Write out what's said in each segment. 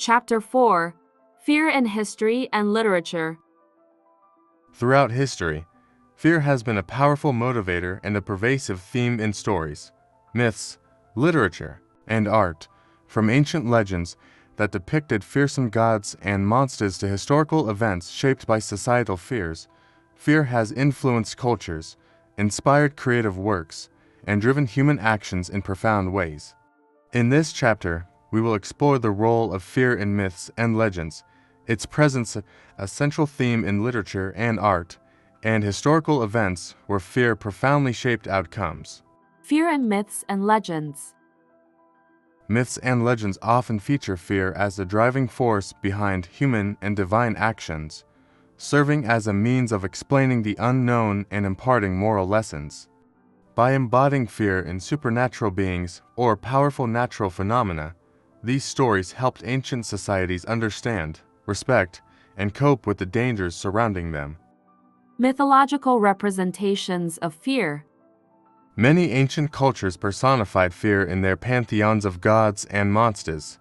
Chapter 4: Fear in History and Literature. Throughout history, fear has been a powerful motivator and a pervasive theme in stories, myths, literature, and art, from ancient legends that depicted fearsome gods and monsters to historical events shaped by societal fears. Fear has influenced cultures, inspired creative works, and driven human actions in profound ways. In this chapter, we will explore the role of fear in myths and legends, its presence a central theme in literature and art, and historical events where fear profoundly shaped outcomes. Fear in Myths and Legends. Myths and legends often feature fear as the driving force behind human and divine actions, serving as a means of explaining the unknown and imparting moral lessons. By embodying fear in supernatural beings or powerful natural phenomena, these stories helped ancient societies understand, respect, and cope with the dangers surrounding them. Mythological representations of fear. Many ancient cultures personified fear in their pantheons of gods and monsters.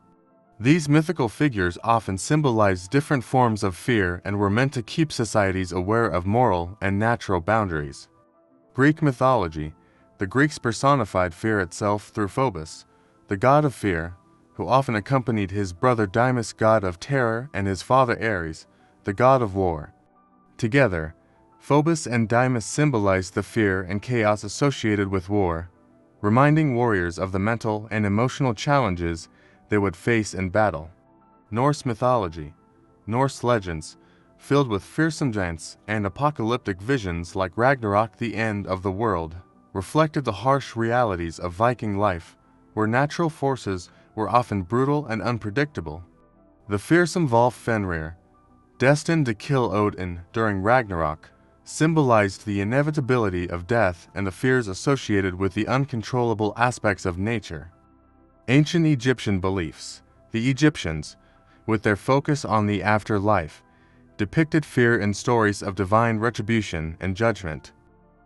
These mythical figures often symbolized different forms of fear and were meant to keep societies aware of moral and natural boundaries. Greek mythology. The Greeks personified fear itself through Phobos, the god of fear, who often accompanied his brother Deimos, god of terror, and his father Ares, the god of war. Together, Phobos and Deimos symbolized the fear and chaos associated with war, reminding warriors of the mental and emotional challenges they would face in battle. Norse mythology. Norse legends, filled with fearsome giants and apocalyptic visions like Ragnarok, the end of the world, reflected the harsh realities of Viking life, where natural forces were often brutal and unpredictable. The fearsome Volf Fenrir, destined to kill Odin during Ragnarok, symbolized the inevitability of death and the fears associated with the uncontrollable aspects of nature. Ancient Egyptian beliefs. The Egyptians, with their focus on the afterlife, depicted fear in stories of divine retribution and judgment.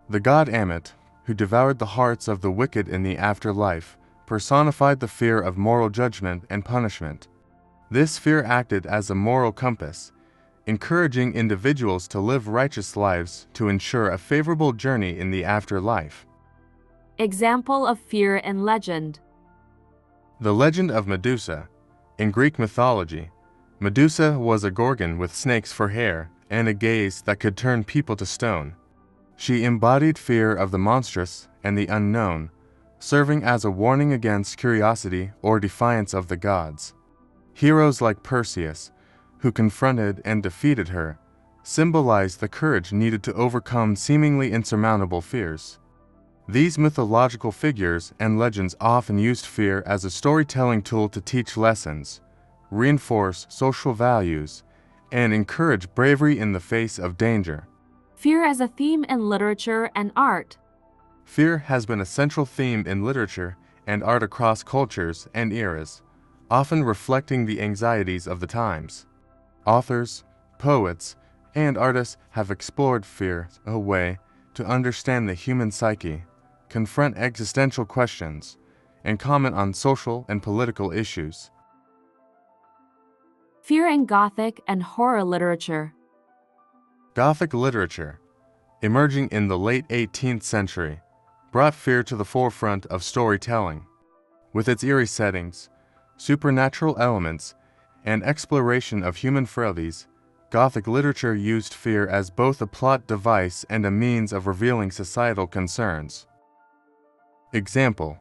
The god Ammit, who devoured the hearts of the wicked in the afterlife, personified the fear of moral judgment and punishment. This fear acted as a moral compass, encouraging individuals to live righteous lives to ensure a favorable journey in the afterlife. Example of fear in legend. The legend of Medusa. In Greek mythology, Medusa was a gorgon with snakes for hair and a gaze that could turn people to stone. She embodied fear of the monstrous and the unknown, serving as a warning against curiosity or defiance of the gods. Heroes like Perseus, who confronted and defeated her, symbolized the courage needed to overcome seemingly insurmountable fears. These mythological figures and legends often used fear as a storytelling tool to teach lessons, reinforce social values, and encourage bravery in the face of danger. Fear as a theme in literature and art. Fear has been a central theme in literature and art across cultures and eras, often reflecting the anxieties of the times. Authors, poets, and artists have explored fear as a way to understand the human psyche, confront existential questions, and comment on social and political issues. Fear in Gothic and horror literature. Gothic literature, emerging in the late 18th century, brought fear to the forefront of storytelling. With its eerie settings, supernatural elements, and exploration of human frailties, Gothic literature used fear as both a plot device and a means of revealing societal concerns. Example: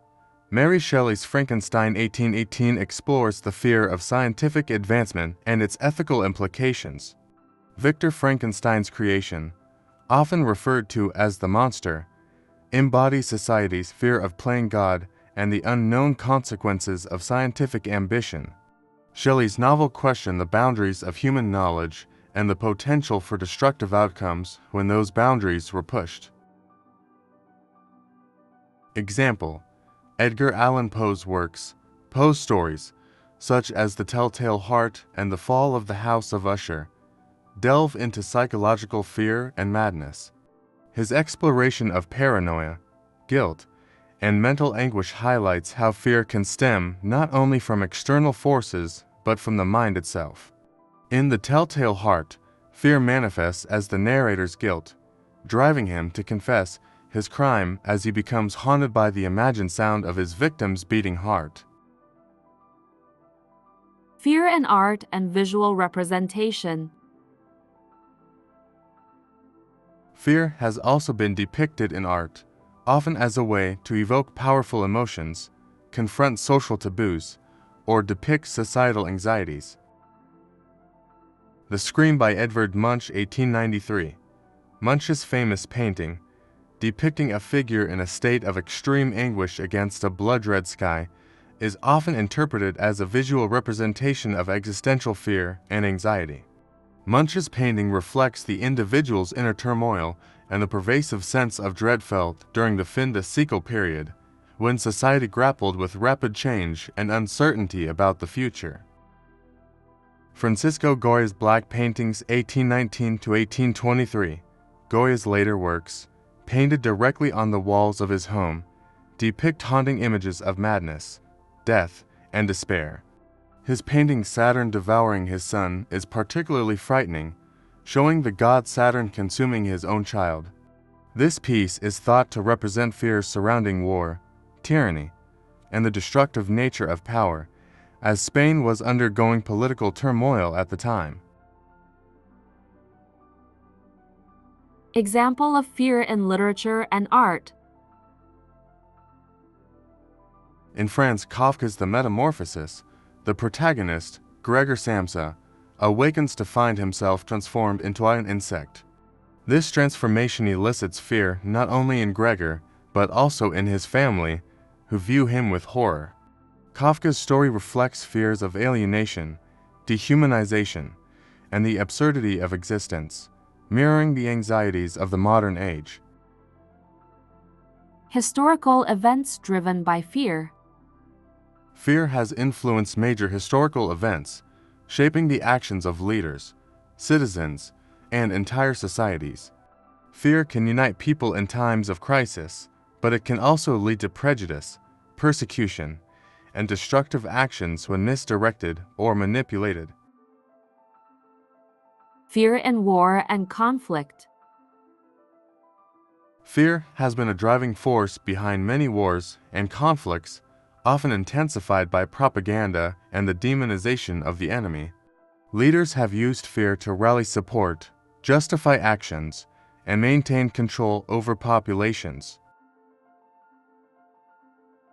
Mary Shelley's Frankenstein 1818 explores the fear of scientific advancement and its ethical implications. Victor Frankenstein's creation, often referred to as the monster, embodies society's fear of playing God and the unknown consequences of scientific ambition. Shelley's novel questioned the boundaries of human knowledge and the potential for destructive outcomes when those boundaries were pushed. Example: Edgar Allan Poe's works. Poe's stories, such as The Telltale Heart and The Fall of the House of Usher, delve into psychological fear and madness. His exploration of paranoia, guilt, and mental anguish highlights how fear can stem not only from external forces but from the mind itself. In The Telltale Heart, fear manifests as the narrator's guilt, driving him to confess his crime as he becomes haunted by the imagined sound of his victim's beating heart. Fear in art and visual representation. Fear has also been depicted in art, often as a way to evoke powerful emotions, confront social taboos, or depict societal anxieties. The Scream by Edvard Munch, 1893. Munch's famous painting, depicting a figure in a state of extreme anguish against a blood-red sky, is often interpreted as a visual representation of existential fear and anxiety. Munch's painting reflects the individual's inner turmoil and the pervasive sense of dread felt during the fin de siècle period, when society grappled with rapid change and uncertainty about the future. Francisco Goya's Black Paintings, 1819–1823. Goya's later works, painted directly on the walls of his home, depict haunting images of madness, death, and despair. His painting Saturn devouring his son is particularly frightening, showing the god Saturn consuming his own child. This piece is thought to represent fears surrounding war, tyranny, and the destructive nature of power, as Spain was undergoing political turmoil at the time. Example of fear in literature and art. In Franz Kafka's The Metamorphosis, the protagonist, Gregor Samsa, awakens to find himself transformed into an insect. This transformation elicits fear not only in Gregor, but also in his family, who view him with horror. Kafka's story reflects fears of alienation, dehumanization, and the absurdity of existence, mirroring the anxieties of the modern age. Historical events driven by fear. Fear has influenced major historical events, shaping the actions of leaders, citizens, and entire societies. Fear can unite people in times of crisis, but it can also lead to prejudice, persecution, and destructive actions when misdirected or manipulated. Fear in war and conflict. Fear has been a driving force behind many wars and conflicts, often intensified by propaganda and the demonization of the enemy. Leaders have used fear to rally support, justify actions, and maintain control over populations.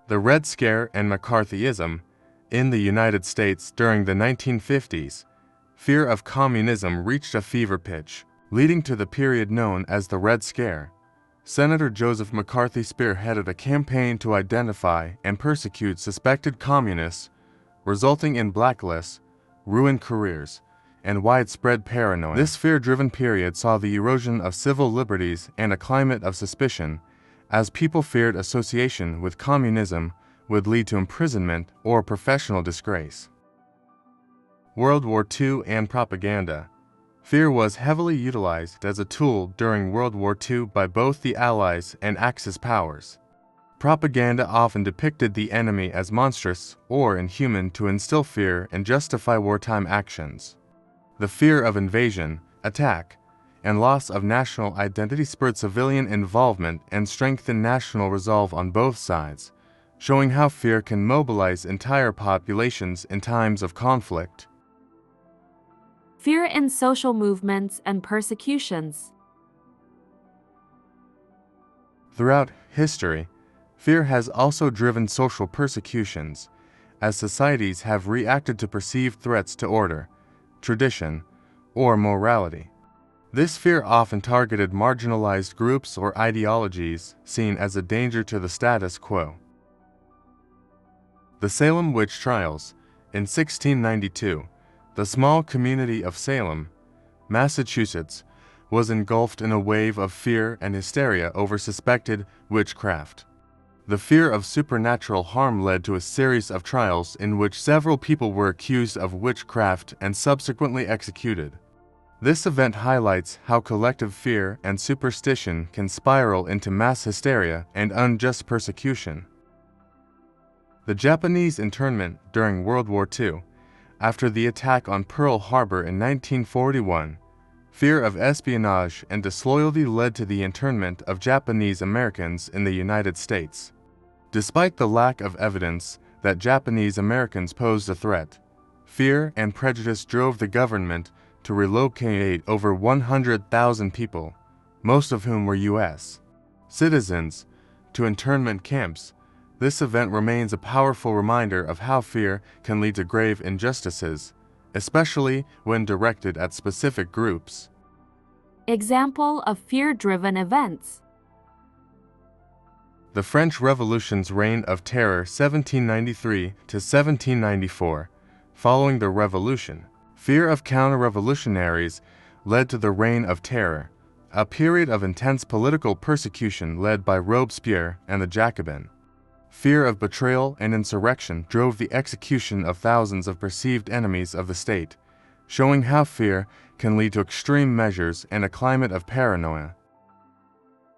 The Red Scare and McCarthyism in the United States during the 1950s, fear of communism reached a fever pitch, leading to the period known as the Red Scare. Senator Joseph McCarthy spearheaded a campaign to identify and persecute suspected communists, resulting in blacklists, ruined careers, and widespread paranoia. This fear-driven period saw the erosion of civil liberties and a climate of suspicion, as people feared association with communism would lead to imprisonment or professional disgrace. World War II and propaganda. Fear was heavily utilized as a tool during World War II by both the Allies and Axis powers. Propaganda often depicted the enemy as monstrous or inhuman to instill fear and justify wartime actions. The fear of invasion, attack, and loss of national identity spurred civilian involvement and strengthened national resolve on both sides, showing how fear can mobilize entire populations in times of conflict. Fear in social movements and persecutions. Throughout history, fear has also driven social persecutions, as societies have reacted to perceived threats to order, tradition, or morality. This fear often targeted marginalized groups or ideologies seen as a danger to the status quo. The Salem Witch Trials. In 1692, the small community of Salem, Massachusetts, was engulfed in a wave of fear and hysteria over suspected witchcraft. The fear of supernatural harm led to a series of trials in which several people were accused of witchcraft and subsequently executed. This event highlights how collective fear and superstition can spiral into mass hysteria and unjust persecution. The Japanese internment during World War II. After the attack on Pearl Harbor in 1941, fear of espionage and disloyalty led to the internment of Japanese Americans in the United States. Despite the lack of evidence that Japanese Americans posed a threat, fear and prejudice drove the government to relocate over 100,000 people, most of whom were U.S. citizens, to internment camps. This event remains a powerful reminder of how fear can lead to grave injustices, especially when directed at specific groups. Example of fear-driven events. The French Revolution's reign of terror 1793 to 1794. Following the revolution, fear of counter-revolutionaries led to the Reign of Terror, a period of intense political persecution led by Robespierre and the Jacobins. Fear of betrayal and insurrection drove the execution of thousands of perceived enemies of the state, showing how fear can lead to extreme measures and a climate of paranoia.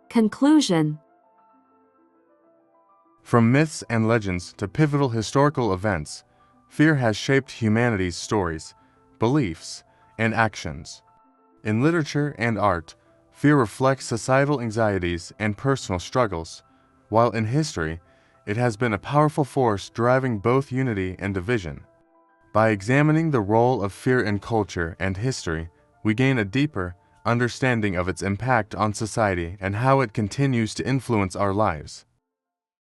Conclusion. From myths and legends to pivotal historical events, fear has shaped humanity's stories, beliefs, and actions. In literature and art, fear reflects societal anxieties and personal struggles, while in history, it has been a powerful force driving both unity and division. By examining the role of fear in culture and history, we gain a deeper understanding of its impact on society and how it continues to influence our lives.